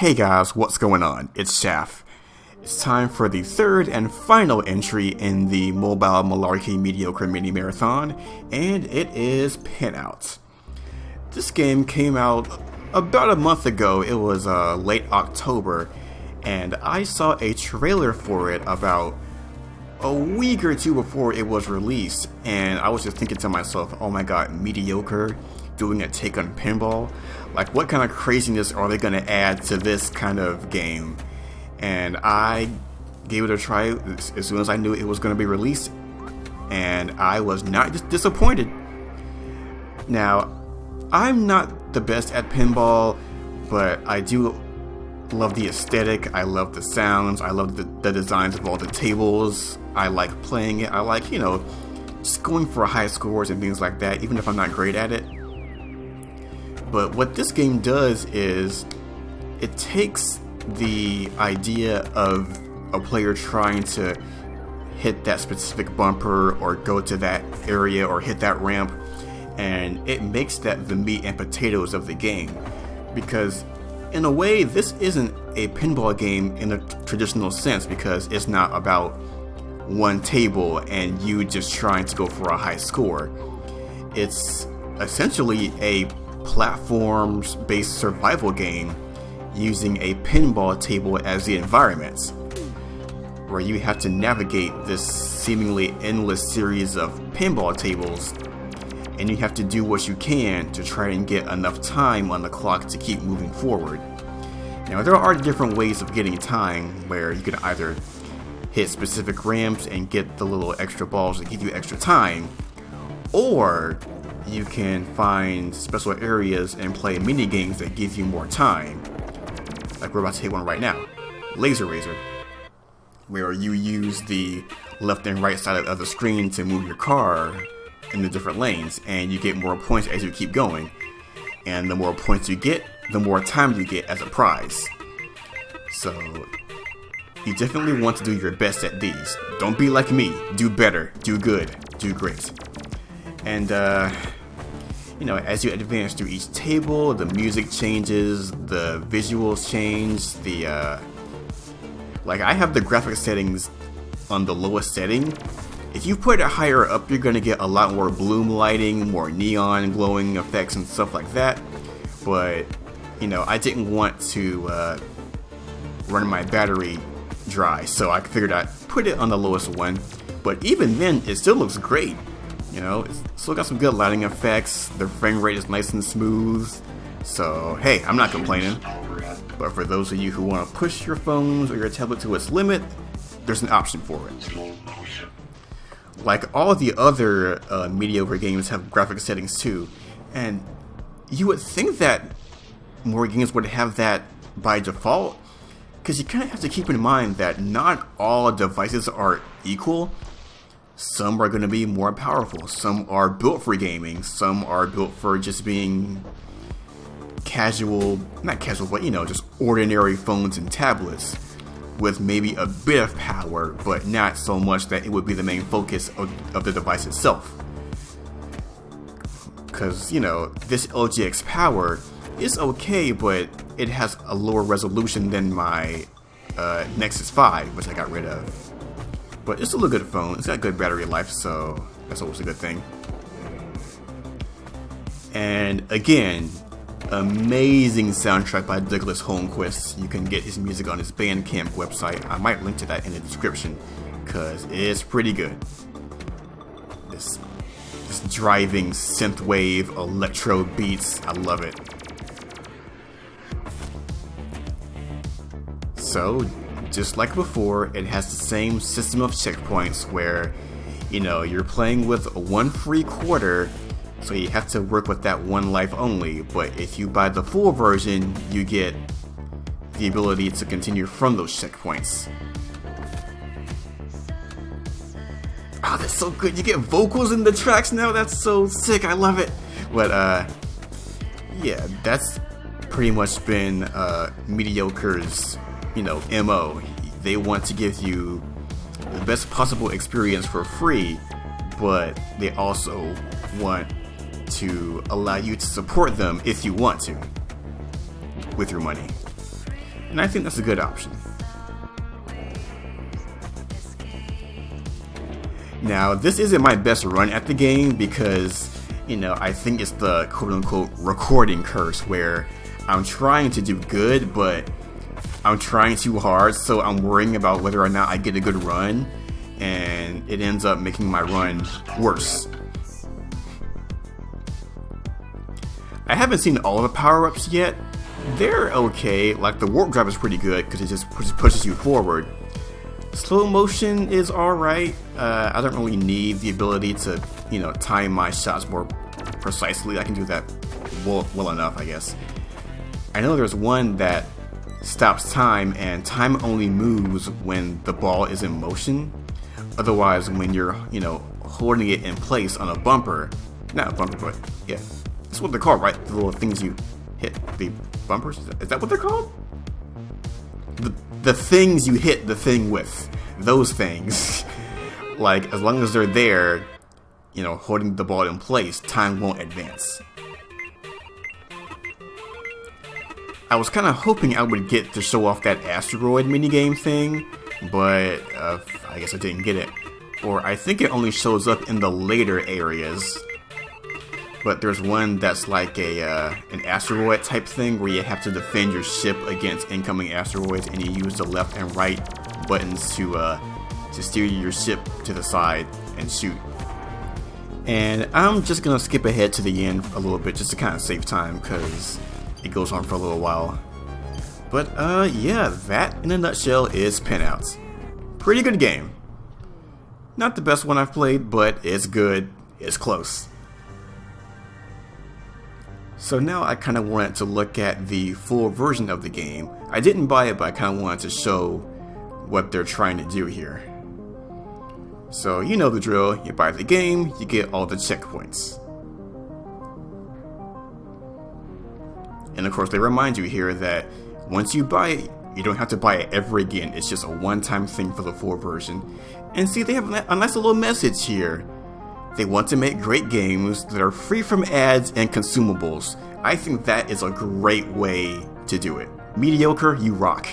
Hey guys, what's going on? It's Shaft. It's time for the third and final entry in the Mobile Malarkey Mediocre Mini Marathon, and it is PinOut. This game came out about a month ago. It was late October, and I saw a trailer for it about a week or two before it was released, and I was just thinking to myself, oh my god, mediocre, doing a take on pinball? Like, what kind of craziness are they going to add to this kind of game? And I gave it a try as soon as I knew it was going to be released, and I was not just disappointed. Now, I'm not the best at pinball, but I do love the aesthetic, I love the sounds, I love the designs of all the tables, I like playing it, I like, just going for high scores and things like that, even if I'm not great at it. But what this game does is it takes the idea of a player trying to hit that specific bumper or go to that area or hit that ramp, and it makes that the meat and potatoes of the game. Because in a way, this isn't a pinball game in a traditional sense, because it's not about one table and you just trying to go for a high score. It's essentially a platforms-based survival game using a pinball table as the environment, where you have to navigate this seemingly endless series of pinball tables, and you have to do what you can to try and get enough time on the clock to keep moving forward. Now, there are different ways of getting time, where you can either hit specific ramps and get the little extra balls that give you extra time, or you can find special areas and play mini games that give you more time. Like we're about to hit one right now, Laser Razor, where you use the left and right side of the screen to move your car in the different lanes, and you get more points as you keep going. And the more points you get, the more time you get as a prize. So you definitely want to do your best at these. Don't be like me. Do better. Do good. Do great. And as you advance through each table, the music changes, the visuals change, I have the graphic settings on the lowest setting. If you put it higher up, you're going to get a lot more bloom lighting, more neon glowing effects and stuff like that. But, I didn't want to run my battery dry, so I figured I'd put it on the lowest one. But even then, it still looks great. It's still got some good lighting effects, the frame rate is nice and smooth, so hey, I'm not complaining. But for those of you who want to push your phones or your tablet to its limit, there's an option for it. Like all the other mediocre games have graphic settings too, and you would think that more games would have that by default, because you kind of have to keep in mind that not all devices are equal. Some are going to be more powerful, some are built for gaming, some are built for just being not casual, but just ordinary phones and tablets with maybe a bit of power, but not so much that it would be the main focus of the device itself. Because, this LGX power is okay, but it has a lower resolution than my Nexus 5, which I got rid of. But it's still a good phone, it's got good battery life, so that's always a good thing. And again, amazing soundtrack by Douglas Holmquist. You can get his music on his Bandcamp website. I might link to that in the description, because it's pretty good. This driving synthwave electro beats, I love it. So, just like before, it has the same system of checkpoints where, you're playing with one free quarter, so you have to work with that one life only, but if you buy the full version, you get the ability to continue from those checkpoints. Oh, that's so good, you get vocals in the tracks now, that's so sick, I love it. But, yeah, that's pretty much been Mediocre's MO. They want to give you the best possible experience for free, but they also want to allow you to support them if you want to with your money. and I think that's a good option. Now, this isn't my best run at the game because, you know, I think it's the quote-unquote recording curse where I'm trying to do good, but I'm trying too hard, so I'm worrying about whether or not I get a good run, and it ends up making my run worse. I haven't seen all of the power-ups yet. They're okay, like the warp drive is pretty good because it just pushes you forward. Slow motion is alright. I don't really need the ability to, you know, time my shots more precisely. I can do that well enough, I guess. I know there's one that stops time, and time only moves when the ball is in motion. Otherwise, when you're, you know, holding it in place on a bumper, not a bumper, but yeah, that's what they're called, right? The little things you hit, the bumpers. Is that what they're called? The things you hit the thing with, those things. Like, as long as they're there, you know, holding the ball in place, time won't advance. I was kind of hoping I would get to show off that asteroid minigame thing, but I guess I didn't get it. Or I think it only shows up in the later areas. But there's one that's like an asteroid type thing where you have to defend your ship against incoming asteroids, and you use the left and right buttons to steer your ship to the side and shoot. And I'm just gonna skip ahead to the end a little bit just to kind of save time because it goes on for a little while. But yeah, that in a nutshell is PinOut. Pretty good game. Not the best one I've played, but it's good. It's close. So now I kind of wanted to look at the full version of the game. I didn't buy it, but I kind of wanted to show what they're trying to do here. So you know the drill, you buy the game, you get all the checkpoints. And of course they remind you here that once you buy it, you don't have to buy it ever again. It's just a one-time thing for the full version. And see, they have a nice little message here. They want to make great games that are free from ads and consumables. I think that is a great way to do it. Mediocre, you rock.